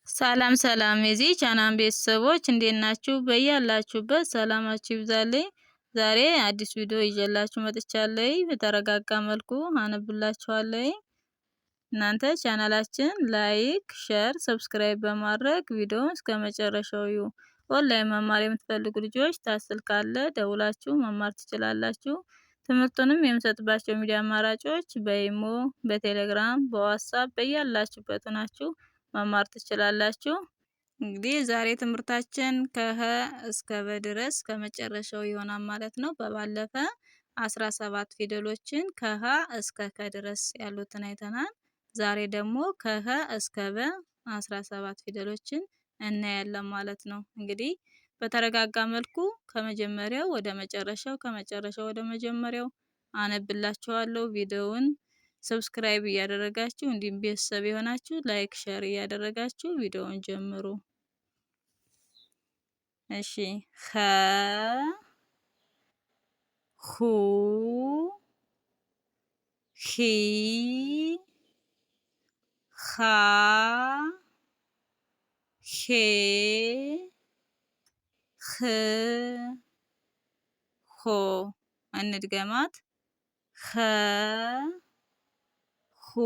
ሰላም ሰላም የዚህ ቻናል ቤተሰቦች እንዴት ናችሁ? በያላችሁበት ሰላማችሁ ይብዛልኝ። ዛሬ አዲስ ቪዲዮ ይዤላችሁ መጥቻለሁ። በተረጋጋ መልኩ አነብላችኋለሁ። እናንተ ቻናላችን ላይክ፣ ሼር፣ ሰብስክራይብ በማድረግ ቪዲዮውን እስከመጨረሻው እዩ። ኦንላይን መማር የምትፈልጉ ልጆች ታስል ካለ ደውላችሁ መማር ትችላላችሁ። ትምህርቱንም የምሰጥባቸው ሚዲያ አማራጮች በኢሞ፣ በቴሌግራም፣ በዋትስአፕ በያላችሁበት ናችሁ መማር ትችላላችሁ። እንግዲህ ዛሬ ትምህርታችን ከሀ እስከ በ ድረስ ከመጨረሻው ይሆናል ማለት ነው። በባለፈ 17 ፊደሎችን ከሀ እስከ ከ ድረስ ያሉትን አይተናል። ዛሬ ደግሞ ከሀ እስከ በ 17 ፊደሎችን እናያለን ማለት ነው። እንግዲህ በተረጋጋ መልኩ ከመጀመሪያው ወደ መጨረሻው ከመጨረሻው ወደ መጀመሪያው አነብላችኋለሁ። ቪዲዮውን ሰብስክራይብ እያደረጋችሁ እንዲሁም ቤተሰብ የሆናችሁ ላይክ ሼር እያደረጋችሁ ቪዲዮውን ጀምሩ። እሺ ኸ ሁ ሂ ሃ ሄ ህ ሆ እንድገማት ኸ ሁ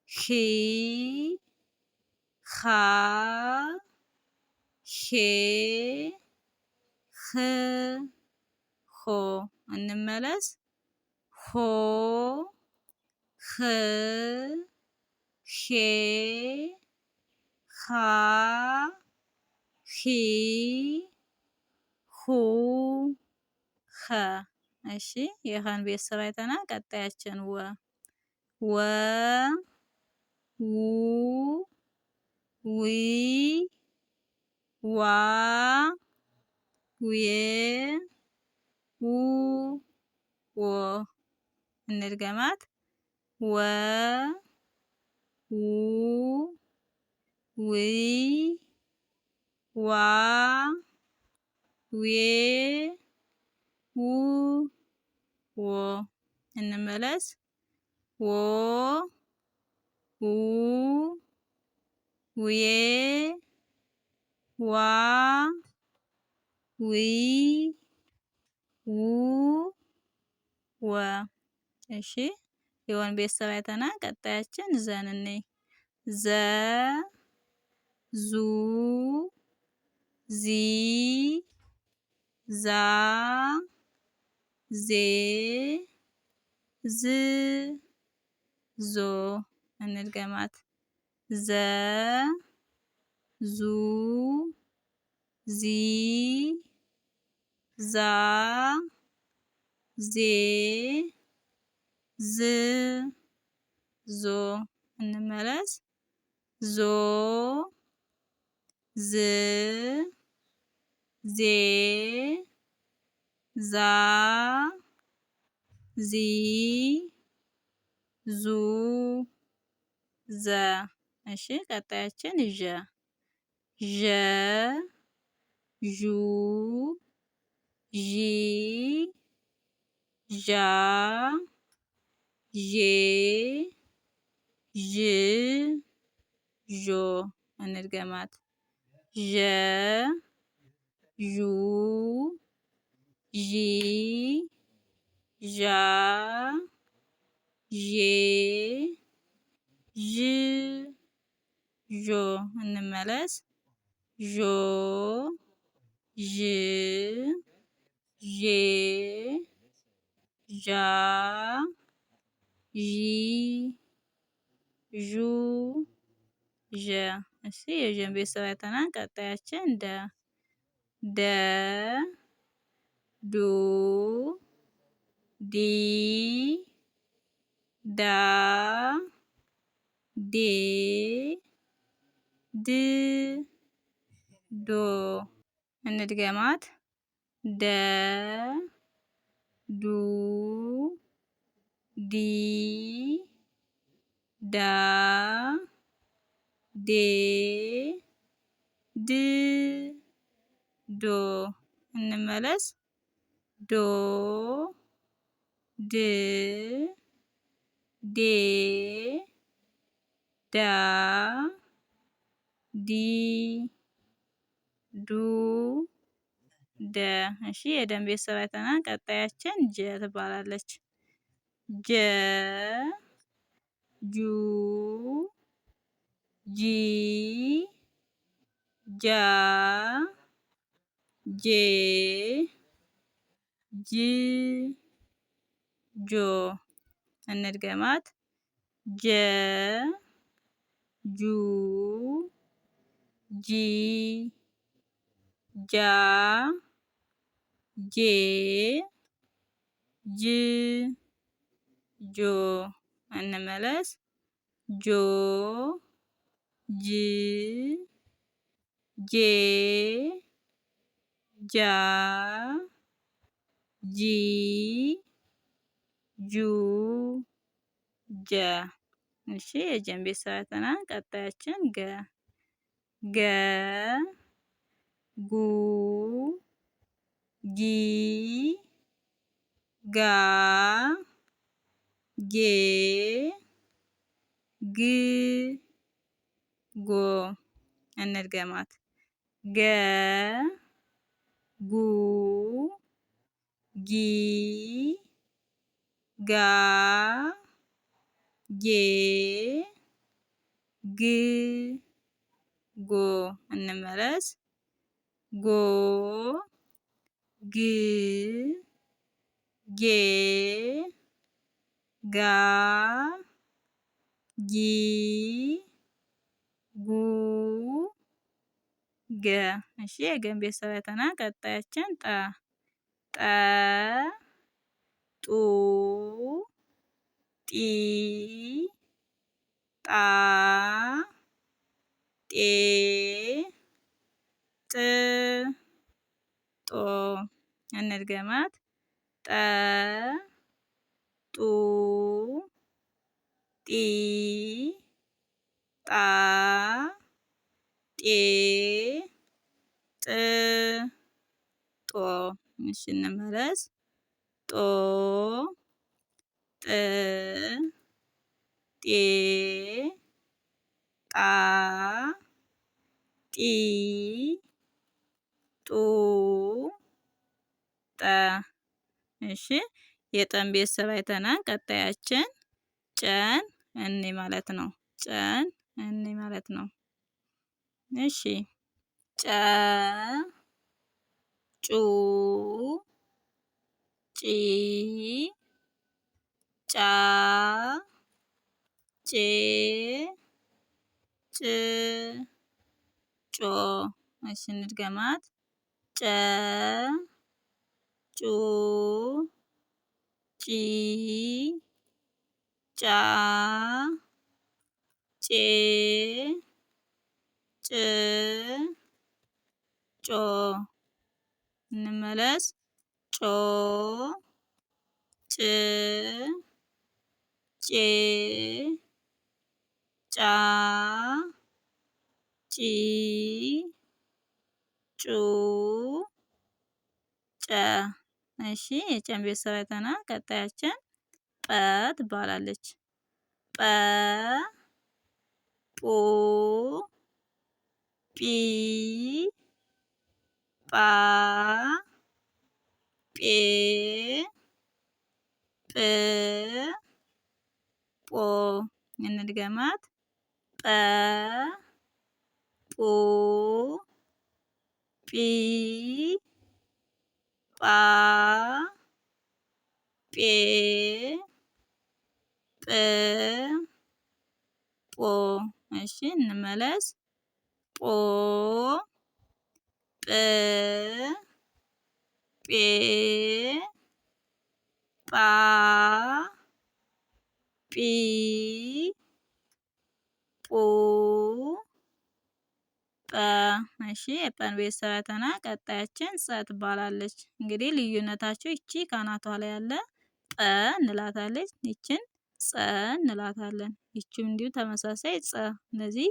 ሂ ሃ ሄ ህ ሆ እንመለስ ሆ ህ ሄ ሃ ሂ ሁ ኸ። እሺ የኸን ቤተሰብ አይተናል። ቀጣያችን ወ ው ዊ ዋ ዌ ው ዎ እንድገማት ወ ው ዊ ዋ ዌ ው ዎ እንመለስ ዎ ው ዌ ዋ ዊ ው ወ። እሺ የወን ቤተሰብ አይተናል። ቀጣያችን ዘን እንይ ዘ ዙ ዚ ዛ ዜ ዝ ዞ እንድገማት ዘ ዙ ዚ ዛ ዜ ዝ ዞ እንመለስ ዞ ዝ ዜ ዛ ዚ ዙ ዘ። እሺ ቀጣያችን ዠ ዠ ዡ ዢ ዣ ዤ ዥ ዦ እንድገማት ዠ ዡ ዢ ዣ ዤ ዥ ዦ እንመለስ ዦ ዥ ዤ ዣ ዢ ዡ ዠ። እሺ የዠን ቤተሰብ አይተናል። ቀጣያችን ደ ደ ዱ ዲ ዳ ዴ ድ ዶ እንድገማት ደ ዱ ዲ ዳ ዴ ድ ዶ እንመለስ ዶ ድ ዴ ዳ ዲ ዱ ደ። እሺ የደን ቤተሰብ አይተናል። ቀጣያችን ጀ ትባላለች። ጀ ጁ ጂ ጃ ጄ ጅ ጆ። እንድገማት። ጀ ጁ ጂ ጃ ጄ ጅ ጆ። እንመለስ። ጆ ጅ ጄ ጃ ጂ ጁ ጀ። እሺ የጀን ቤተሰብ አይተናል። ቀጣያችን ገ ገ ጉ ጊ ጋ ጌ ግ ጎ። እንድገማት። ገ ጉ ጊ ጋ ጌ ግ ጎ። እንመለስ። ጎ ግ ጌ ጋ ጊ ጉ ገ። እሺ የገን ቤተሰብ አይተናል። ቀጣያችን ጠ ጠ ጡ ጢ ጣ ጤ ጥ ጦ። እንድገማት። ጠ ጡ ጢ ጣ ጤ ጥ ጦ። እሺ እንመለስ። ጦ ጥ ጤ ጣ ጢ ጡ ጠ። እሺ የጠን ቤተሰብ አይተናል። ቀጣያችን ጨን እኔ ማለት ነው። ጨን እኔ ማለት ነው። እሺ ጨ ጩ ጪ ጫ ጬ ጭ ጮ። እሺ እንድገማት። ጨ ጩ ጪ ጫ ጬ ጭ ጮ። እንመለስ። ጮ ጭ ጬ ጫ ጪ ጩ ጨ። እሺ የጨን ቤተሰብ አይተናል። ቀጣያችን ጰ ትባላለች። ጰ ጶ ጲ ጳ ጴ ጵ ጶ። እንድገማት። ጰ ጶ ጲ ጳ ጴ ጵ ጶ። እሺ እንመለስ። ጶ ጵ ጴ ጳ ጲ ጱ ጰ። እሺ የጰን ቤተሰብ አይተናል። ቀጣያችን ጸ ትባላለች። እንግዲህ ልዩነታቸው ይቺ ካናቷ ላይ ያለ ጰ እንላታለች። ይችን ጸ እንላታለን። ይቺም እንዲሁ ተመሳሳይ ጸ። እነዚህ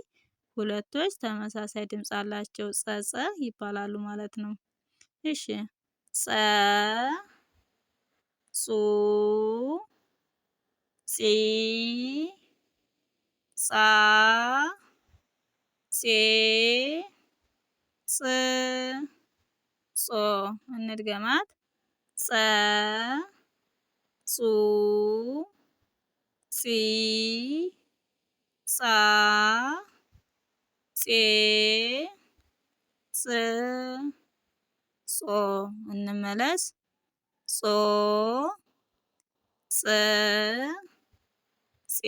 ሁለቶች ተመሳሳይ ድምፅ አላቸው። ጸ ይባላሉ ማለት ነው። እሺ ጸ ጹ ጺ ጻ ጼ ፄ ጾ እንድገማት ጸ ጹ ጺ ጻ ፄ ጽ ጾ እንመለስ ጾ ጸ ፄ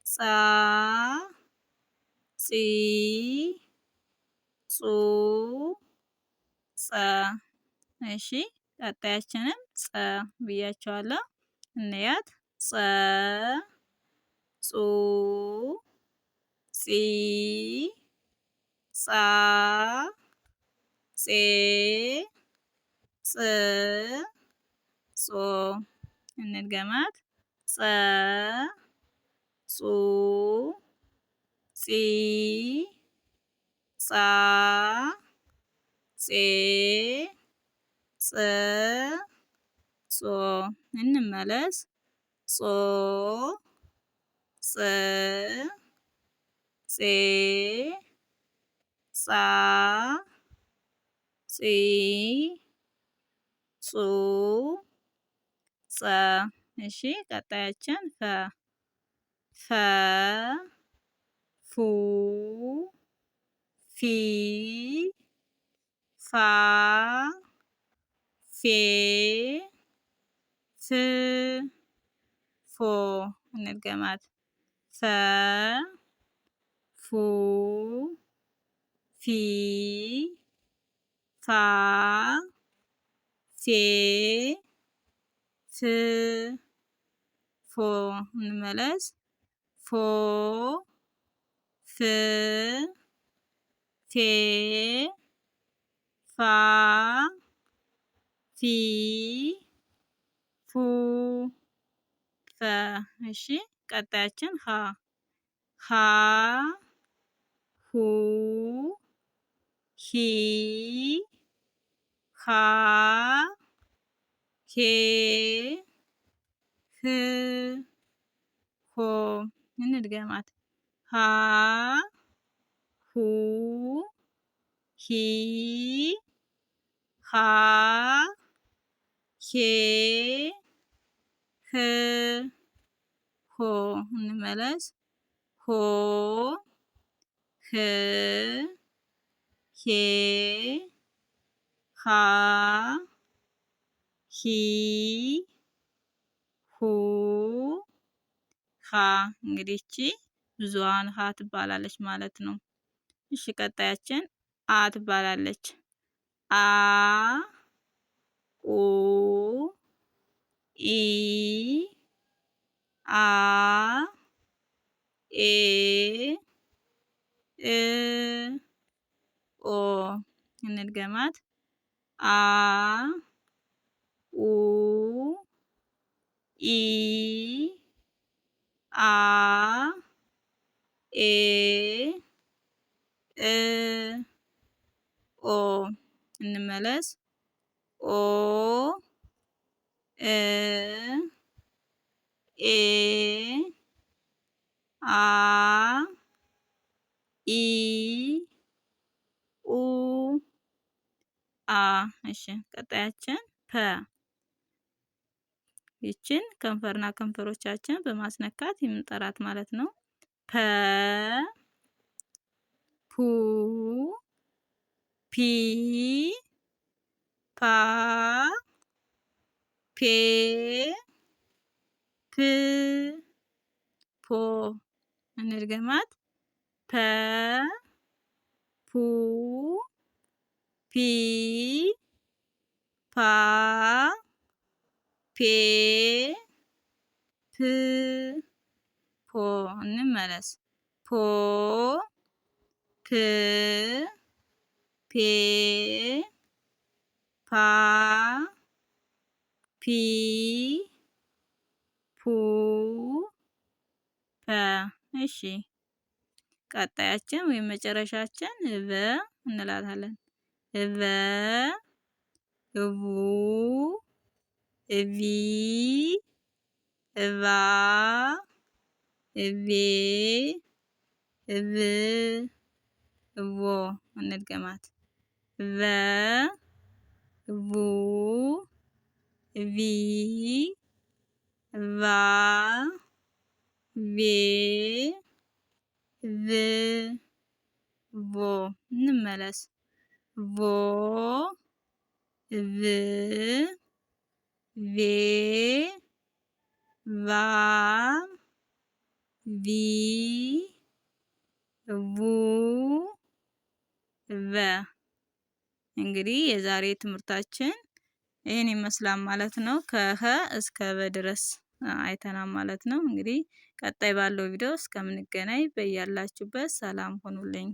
ጻ ጺ ጹ ጸ። እሺ ቀጣያችንም ጸ ብያቸዋለሁ። እንያት ጸ ጹ ጺ ጻ ፄ ጽ ጾ እንድገማት ጸ ጹ ጺ ጻ ፄ ጽ ጾ እንመለስ ጾ ጸ ፄ ጻ ጺ ጹ ጸ። እሺ ቀጣያችን ፈ ፈ ፉ ፊ ፋ ፌ ፍ ፎ እንድገማት ፈ ፉ ፊ ፋ ፌ ፍ ፎ እንመለስ ፎ ፍ ፌ ፋ ፊ ፉ ፈ። እሺ ቀጣያችን ሀ ሀ ሁ ሂ ሃ ሄ ህ ሆ እንድገማት ሃ ሁ ሂ ሃ ሄ ህ ሆ እንመለስ ሆ ህ ሄ ሃ ሂ ሁ ሃ። እንግዲህ እቺ ብዙሃን ሃ ትባላለች ማለት ነው። እሺ ቀጣያችን አ ትባላለች። አ ኡ ኢ አ ኤ እ ኦ እንድገማት አ ኡ ኢ አ ኤ እ ኦ እንመለስ ኦ እ ኤ አ ኢ ኡ አ። እሺ ቀጣያችን ፐ ይችን ከንፈርና ከንፈሮቻችን በማስነካት የምንጠራት ማለት ነው። ፐ ፑ ፒ ፓ ፔ ፕ ፖ እንድገማት ፐ ፑ ፒ ፓ ፔ ፕ ፖ እንመለስ ፖ ፕ ፔ ፓ ፒ ፑ ፐ። እሺ ቀጣያችን ወይም መጨረሻችን እበ እንላታለን። እበ እቡ እቢ እባ እቤ ቭ ቮ እንድገማት ቨ ቡ ቪ ቫ ቬ ቭ ቮ እንመለስ ቮ ቭ ቬ ቫ ቪ ቡ ቨ። እንግዲህ የዛሬ ትምህርታችን ይህን ይመስላል ማለት ነው። ከሀ እስከ በ ድረስ አይተናል ማለት ነው። እንግዲህ ቀጣይ ባለው ቪዲዮ እስከምንገናኝ በያላችሁበት ሰላም ሆኑልኝ።